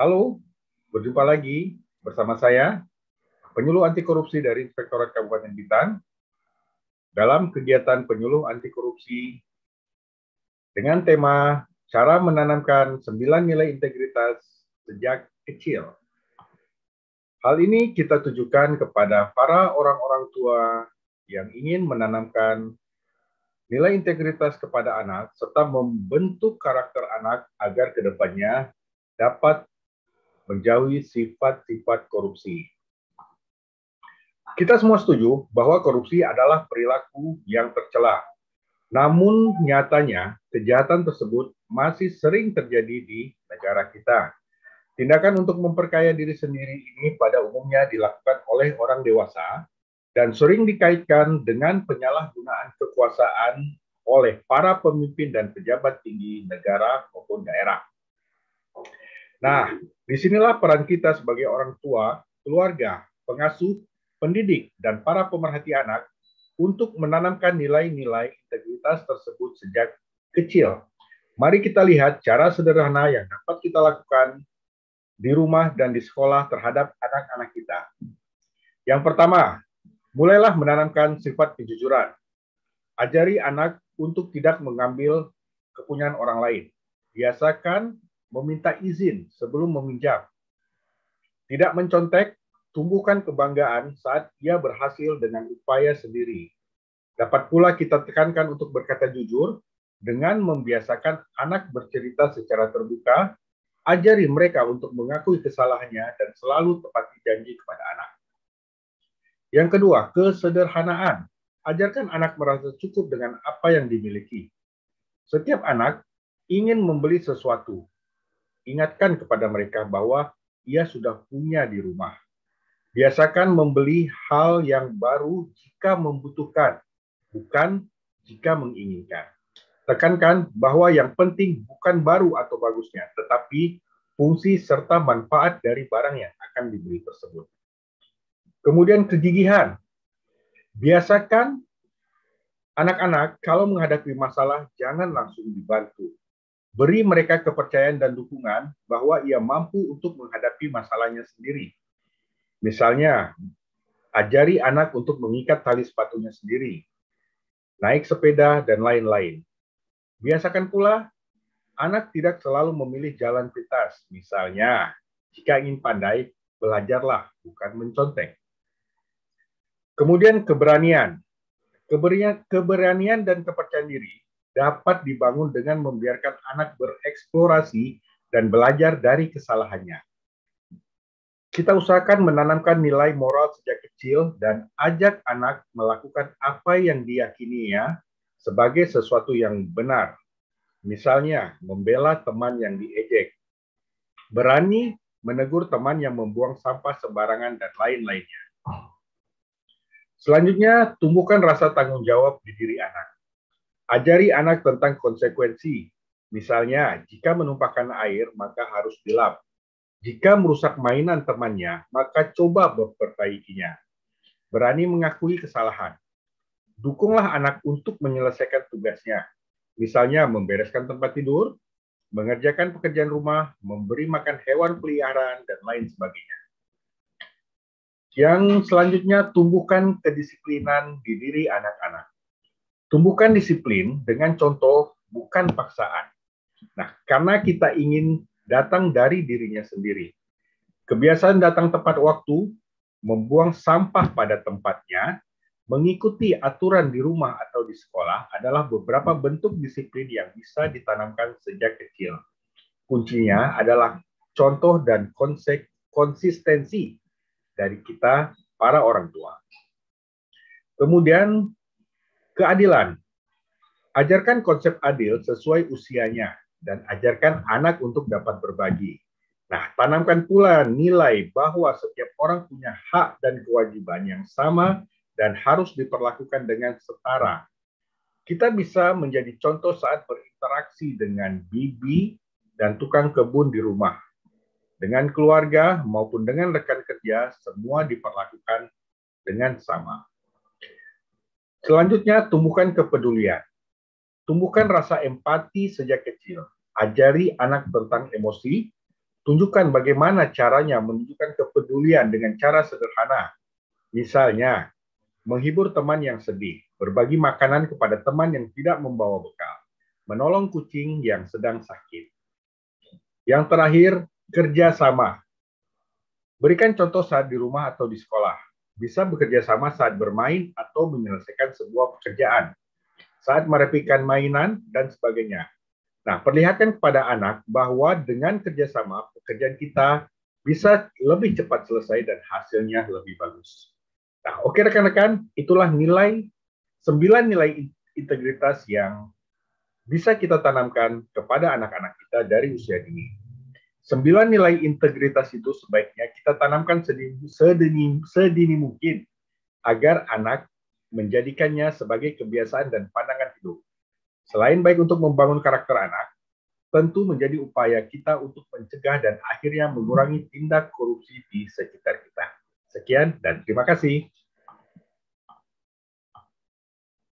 Halo, berjumpa lagi bersama saya, penyuluh anti korupsi dari Inspektorat Kabupaten Bintan, dalam kegiatan penyuluh anti korupsi dengan tema cara menanamkan 9 nilai integritas sejak kecil. Hal ini kita tujukan kepada para orang-orang tua yang ingin menanamkan nilai integritas kepada anak serta membentuk karakter anak agar kedepannya dapat menjauhi sifat-sifat korupsi. Kita semua setuju bahwa korupsi adalah perilaku yang tercela. Namun nyatanya kejahatan tersebut masih sering terjadi di negara kita. Tindakan untuk memperkaya diri sendiri ini pada umumnya dilakukan oleh orang dewasa dan sering dikaitkan dengan penyalahgunaan kekuasaan oleh para pemimpin dan pejabat tinggi negara maupun daerah. Nah, disinilah peran kita sebagai orang tua, keluarga, pengasuh, pendidik, dan para pemerhati anak untuk menanamkan nilai-nilai integritas tersebut sejak kecil. Mari kita lihat cara sederhana yang dapat kita lakukan di rumah dan di sekolah terhadap anak-anak kita. Yang pertama, mulailah menanamkan sifat kejujuran. Ajari anak untuk tidak mengambil kepunyaan orang lain. Biasakan meminta izin sebelum meminjam. Tidak mencontek, tumbuhkan kebanggaan saat ia berhasil dengan upaya sendiri. Dapat pula kita tekankan untuk berkata jujur dengan membiasakan anak bercerita secara terbuka, ajari mereka untuk mengakui kesalahannya dan selalu tepati janji kepada anak. Yang kedua, kesederhanaan. Ajarkan anak merasa cukup dengan apa yang dimiliki. Setiap anak ingin membeli sesuatu. Ingatkan kepada mereka bahwa ia sudah punya di rumah. Biasakan membeli hal yang baru jika membutuhkan, bukan jika menginginkan. Tekankan bahwa yang penting bukan baru atau bagusnya, tetapi fungsi serta manfaat dari barang yang akan dibeli tersebut. Kemudian kegigihan. Biasakan anak-anak kalau menghadapi masalah jangan langsung dibantu. Beri mereka kepercayaan dan dukungan bahwa ia mampu untuk menghadapi masalahnya sendiri. Misalnya, ajari anak untuk mengikat tali sepatunya sendiri, naik sepeda, dan lain-lain. Biasakan pula, anak tidak selalu memilih jalan pintas. Misalnya, jika ingin pandai, belajarlah, bukan mencontek. Kemudian keberanian. Keberanian dan kepercayaan diri dapat dibangun dengan membiarkan anak bereksplorasi dan belajar dari kesalahannya. Kita usahakan menanamkan nilai moral sejak kecil dan ajak anak melakukan apa yang diyakininya sebagai sesuatu yang benar. Misalnya, membela teman yang diejek, berani menegur teman yang membuang sampah sembarangan, dan lain-lainnya. Selanjutnya, tumbuhkan rasa tanggung jawab di diri anak. Ajari anak tentang konsekuensi. Misalnya, jika menumpahkan air, maka harus dilap. Jika merusak mainan temannya, maka coba memperbaikinya. Berani mengakui kesalahan. Dukunglah anak untuk menyelesaikan tugasnya. Misalnya, membereskan tempat tidur, mengerjakan pekerjaan rumah, memberi makan hewan peliharaan, dan lain sebagainya. Yang selanjutnya, tumbuhkan kedisiplinan di diri anak-anak. Tumbuhkan disiplin dengan contoh, bukan paksaan. Nah, karena kita ingin datang dari dirinya sendiri. Kebiasaan datang tepat waktu, membuang sampah pada tempatnya, mengikuti aturan di rumah atau di sekolah adalah beberapa bentuk disiplin yang bisa ditanamkan sejak kecil. Kuncinya adalah contoh dan konsistensi dari kita, para orang tua. Kemudian, keadilan. Ajarkan konsep adil sesuai usianya dan ajarkan anak untuk dapat berbagi. Nah, tanamkan pula nilai bahwa setiap orang punya hak dan kewajiban yang sama dan harus diperlakukan dengan setara. Kita bisa menjadi contoh saat berinteraksi dengan bibi dan tukang kebun di rumah. Dengan keluarga maupun dengan rekan kerja, semua diperlakukan dengan sama. Selanjutnya, tumbuhkan kepedulian. Tumbuhkan rasa empati sejak kecil. Ajari anak tentang emosi, Tunjukkan bagaimana caranya menunjukkan kepedulian dengan cara sederhana. Misalnya, menghibur teman yang sedih, berbagi makanan kepada teman yang tidak membawa bekal, menolong kucing yang sedang sakit. Yang terakhir, kerjasama. Berikan contoh saat di rumah atau di sekolah. Bisa bekerja sama saat bermain atau menyelesaikan sebuah pekerjaan, saat merapikan mainan, dan sebagainya. Nah, perlihatkan kepada anak bahwa dengan kerjasama, pekerjaan kita bisa lebih cepat selesai dan hasilnya lebih bagus. Nah, oke rekan-rekan, itulah 9 nilai integritas yang bisa kita tanamkan kepada anak-anak kita dari usia dini. 9 nilai integritas itu sebaiknya kita tanamkan sedini mungkin agar anak menjadikannya sebagai kebiasaan dan pandangan hidup. Selain baik untuk membangun karakter anak, tentu menjadi upaya kita untuk mencegah dan akhirnya mengurangi tindak korupsi di sekitar kita. Sekian dan terima kasih.